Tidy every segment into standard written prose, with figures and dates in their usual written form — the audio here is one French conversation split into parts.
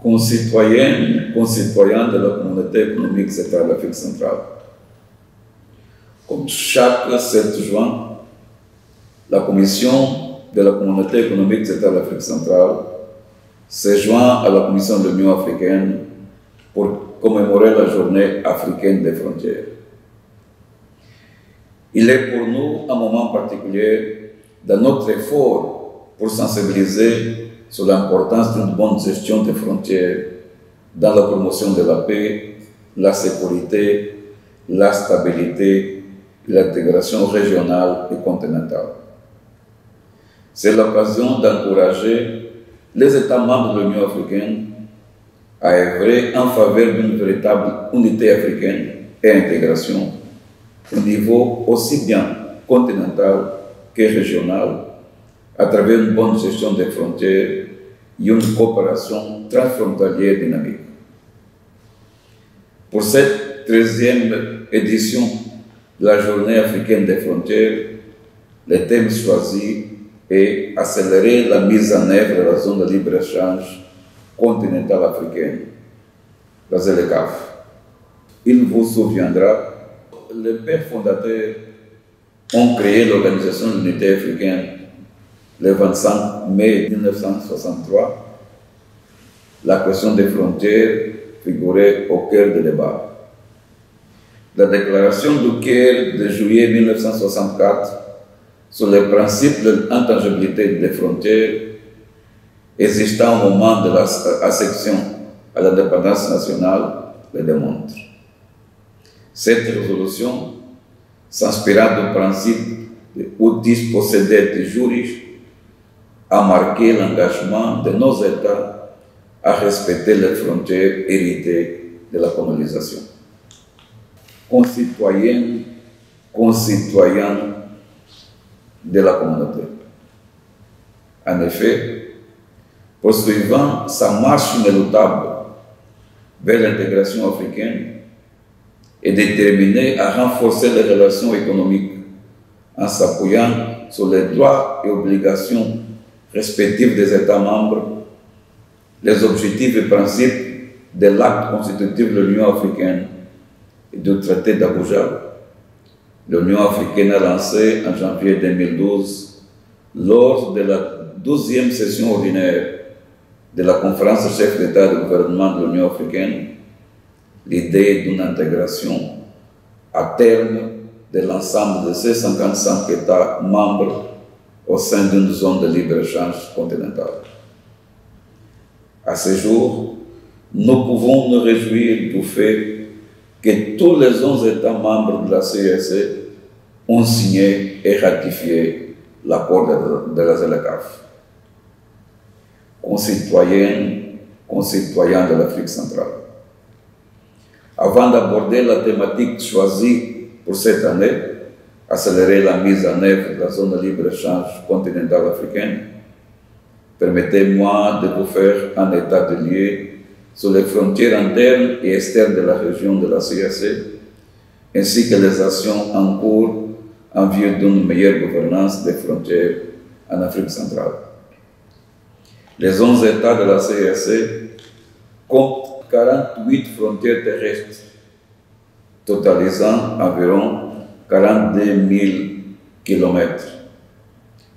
concitoyennes, concitoyens de la communauté économique centrale de l'Afrique centrale. Comme chaque 7 juin, la Commission de la communauté économique centrale de l'Afrique centrale se joint à la Commission de l'Union africaine pour commémorer la journée africaine des frontières. Il est pour nous un moment particulier dans notre effort pour sensibiliser sur l'importance d'une bonne gestion des frontières dans la promotion de la paix, la sécurité, la stabilité et l'intégration régionale et continentale. C'est l'occasion d'encourager les États membres de l'Union africaine à œuvrer en faveur d'une véritable unité africaine et intégration au niveau aussi bien continental que régional à travers une bonne gestion des frontières et une coopération transfrontalière dynamique. Pour cette 13e édition de la Journée africaine des frontières, le thème choisi est accélérer la mise en œuvre de la zone de libre-échange continentale africaine, la ZLECAf. Il vous souviendra, les pères fondateurs ont créé l'Organisation de l'Unité africaine le 25 mai 1963. La question des frontières figurait au cœur du débat. La déclaration du Caire de juillet 1964 sur les principes de l'intangibilité des frontières existant au moment de l'accession à l'indépendance nationale le démontre. Cette résolution, s'inspirant du principe de udis possedet juris, a marqué l'engagement de nos États à respecter les frontières héritées de la colonisation. Concitoyennes, concitoyens de la communauté. En effet, poursuivant sa marche inéluctable vers l'intégration africaine, est déterminé à renforcer les relations économiques en s'appuyant sur les droits et obligations respectifs des États membres, les objectifs et principes de l'acte constitutif de l'Union africaine et du traité d'Abuja. L'Union africaine a lancé en janvier 2012, lors de la 12e session ordinaire de la conférence chef d'État et de gouvernement de l'Union africaine, l'idée d'une intégration à terme de l'ensemble de ces 55 États membres au sein d'une zone de libre-échange continentale. À ce jour, nous pouvons nous réjouir du fait que tous les 11 États membres de la CEC ont signé et ratifié l'accord de la ZLECAf. Concitoyennes, concitoyens de l'Afrique centrale. Avant d'aborder la thématique choisie pour cette année, accélérer la mise en œuvre de la zone de libre-échange continentale africaine, permettez-moi de vous faire un état de lieu sur les frontières internes et externes de la région de la CEC, ainsi que les actions en cours en vue d'une meilleure gouvernance des frontières en Afrique centrale. Les 11 États de la CEC comptent 48 frontières terrestres, totalisant environ 42 000 km,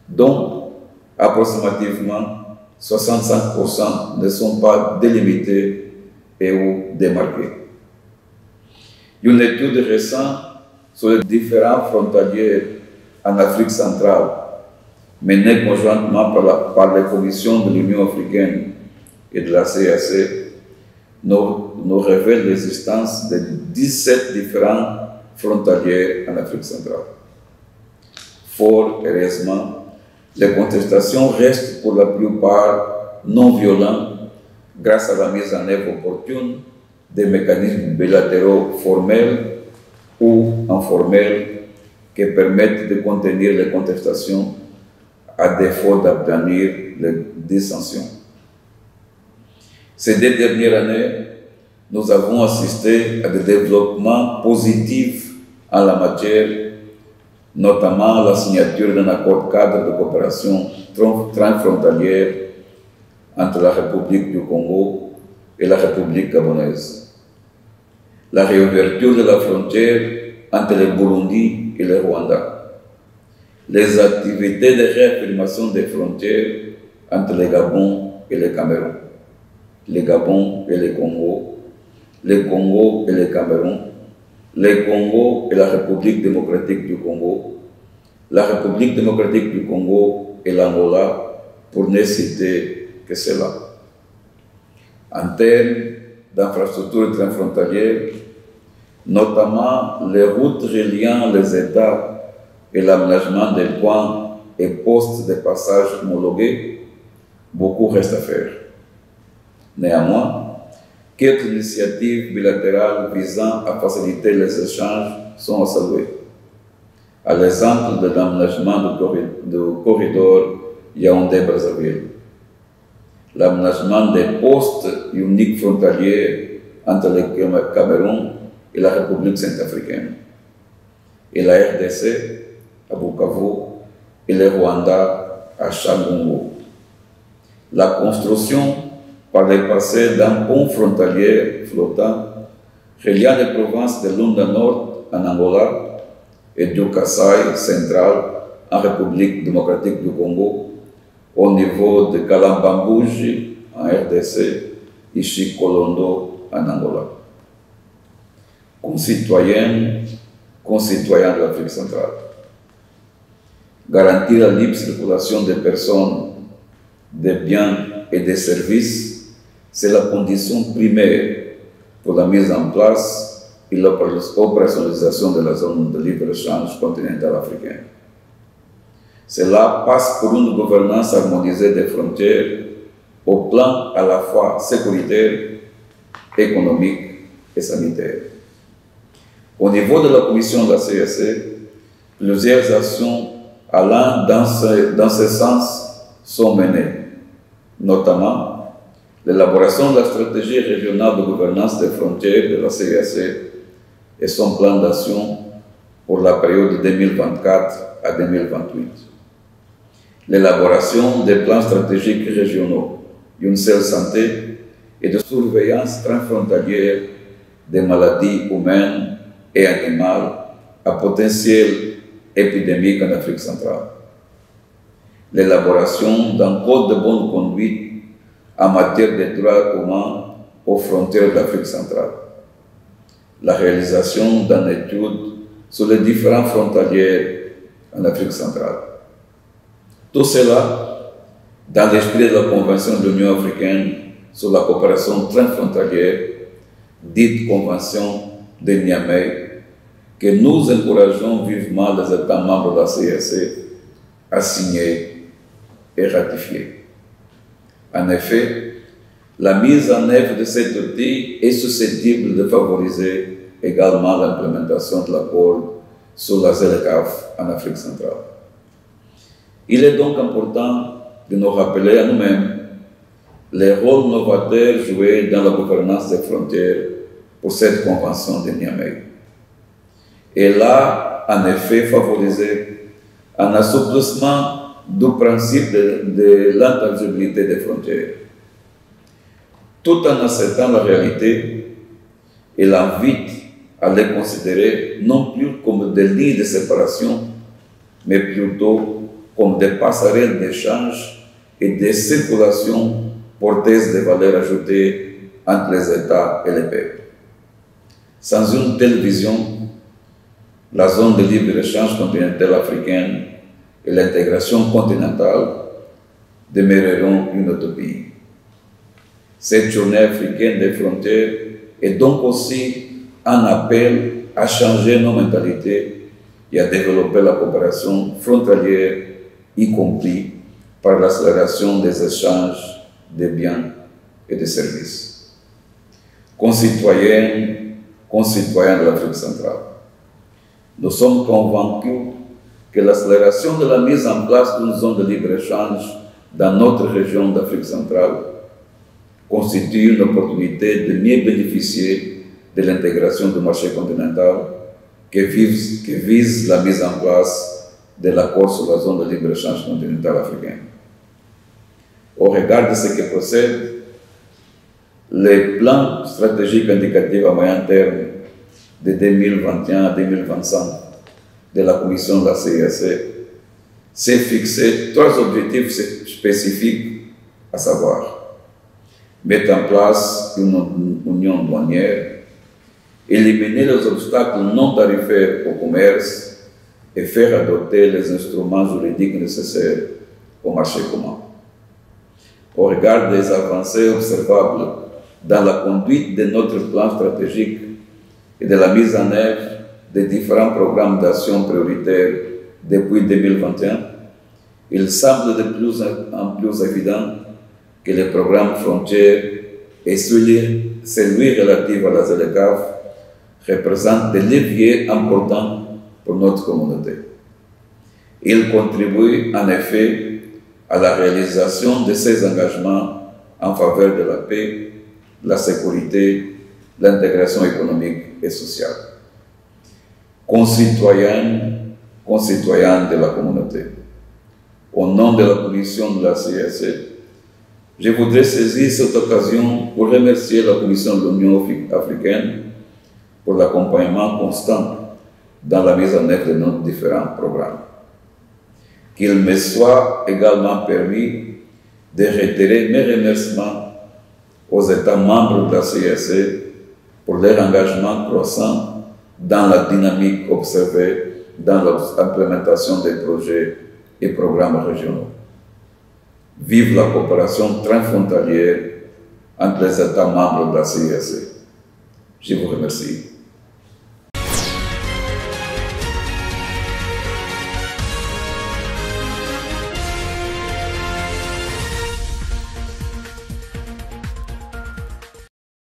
dont approximativement 65% ne sont pas délimités et ou démarqués. Une étude récente sur les différents frontaliers en Afrique centrale, menée conjointement par les commissions de l'Union africaine et de la CEC, nous révèle l'existence de 17 différents frontaliers en Afrique centrale. Fort heureusement, les contestations restent pour la plupart non violentes grâce à la mise en œuvre opportune des mécanismes bilatéraux formels ou informels qui permettent de contenir les contestations à défaut d'obtenir les dissensions. Ces 2 dernières années, nous avons assisté à des développements positifs en la matière, notamment la signature d'un accord cadre de coopération transfrontalière entre la République du Congo et la République gabonaise. La réouverture de la frontière entre le Burundi et le Rwanda. Les activités de réaffirmation des frontières entre le Gabon et le Cameroun. Le Gabon et le Congo et le Cameroun, le Congo et la République démocratique du Congo, la République démocratique du Congo et l'Angola, pour ne citer que cela. En termes d'infrastructures transfrontalières, notamment les routes reliant les États et l'aménagement des points et postes de passage homologués, beaucoup reste à faire. Néanmoins, quelques initiatives bilatérales visant à faciliter les échanges sont à saluer. À l'exemple de l'aménagement du corridor Yaoundé-Brazzaville, l'aménagement des postes uniques frontaliers entre le Cameroun et la République centrafricaine, et la RDC à Bukavu et le Rwanda à Changungu. La construction par le passé d'un pont frontalier flottant reliant les provinces de Lunda Nord en Angola et du Kasaï central en République démocratique du Congo au niveau de Kalambambouji en RDC et Chikolondo en Angola. Concitoyennes, concitoyens de l'Afrique centrale, garantir la libre circulation des personnes, des biens et des services, c'est la condition primaire pour la mise en place et l'opérationnalisation de la zone de libre-échange continentale africaine. Cela passe pour une gouvernance harmonisée des frontières au plan à la fois sécuritaire, économique et sanitaire. Au niveau de la commission de la CEC, plusieurs actions allant dans ce sens sont menées, notamment l'élaboration de la stratégie régionale de gouvernance des frontières de la CEC et son plan d'action pour la période 2024 à 2028. L'élaboration des plans stratégiques régionaux d'une seule santé et de surveillance transfrontalière des maladies humaines et animales à potentiel épidémique en Afrique centrale. L'élaboration d'un code de bonne conduite en matière de droits humains aux frontières de l'Afrique centrale. La réalisation d'une étude sur les différents frontaliers en Afrique centrale. Tout cela dans l'esprit de la Convention de l'Union africaine sur la coopération transfrontalière, dite Convention de Niamey, que nous encourageons vivement les États membres de la CEC à signer et ratifier. En effet, la mise en œuvre de cet outil est susceptible de favoriser également l'implémentation de l'accord sur la ZLECAf en Afrique centrale. Il est donc important de nous rappeler à nous-mêmes les rôles novateurs joués dans la gouvernance des frontières pour cette convention de Niamey. Elle a en effet favorisé un assouplissement du principe de l'intangibilité des frontières. Tout en acceptant la réalité, elle invite à les considérer non plus comme des lignes de séparation, mais plutôt comme des passerelles d'échange et de circulation porteuses de valeurs ajoutées entre les États et les peuples. Sans une telle vision, la zone de libre-échange continentale africaine et l'intégration continentale demeureront une utopie. Cette journée africaine des frontières est donc aussi un appel à changer nos mentalités et à développer la coopération frontalière, y compris par l'accélération des échanges de biens et de services. Concitoyennes, concitoyens de l'Afrique centrale, nous sommes convaincus que l'accélération de la mise en place d'une zone de libre-échange dans notre région d'Afrique centrale constitue une opportunité de mieux bénéficier de l'intégration du marché continental que vise la mise en place de l'accord sur la zone de libre-échange continentale africaine. Au regard de ce qui procède, les plans stratégiques indicatifs à moyen terme de 2021 à 2025 de la Commission de la CIAC s'est fixé 3 objectifs spécifiques, à savoir mettre en place une union douanière, éliminer les obstacles non tarifaires au commerce et faire adopter les instruments juridiques nécessaires au marché commun. Au regard des avancées observables dans la conduite de notre plan stratégique et de la mise en œuvre des différents programmes d'action prioritaires depuis 2021, il semble de plus en plus évident que les programmes Frontières et celui relatif à la ZLECAf représentent des leviers importants pour notre communauté. Ils contribuent en effet à la réalisation de ces engagements en faveur de la paix, la sécurité, l'intégration économique et sociale. Concitoyens de la communauté, au nom de la Commission de la CIAC, je voudrais saisir cette occasion pour remercier la Commission de l'Union africaine pour l'accompagnement constant dans la mise en œuvre de nos différents programmes. Qu'il me soit également permis de réitérer mes remerciements aux États membres de la CIAC pour leur engagement croissant dans la dynamique observée dans l'implémentation des projets et programmes régionaux. Vive la coopération transfrontalière entre les États membres de la CIAC. Je vous remercie.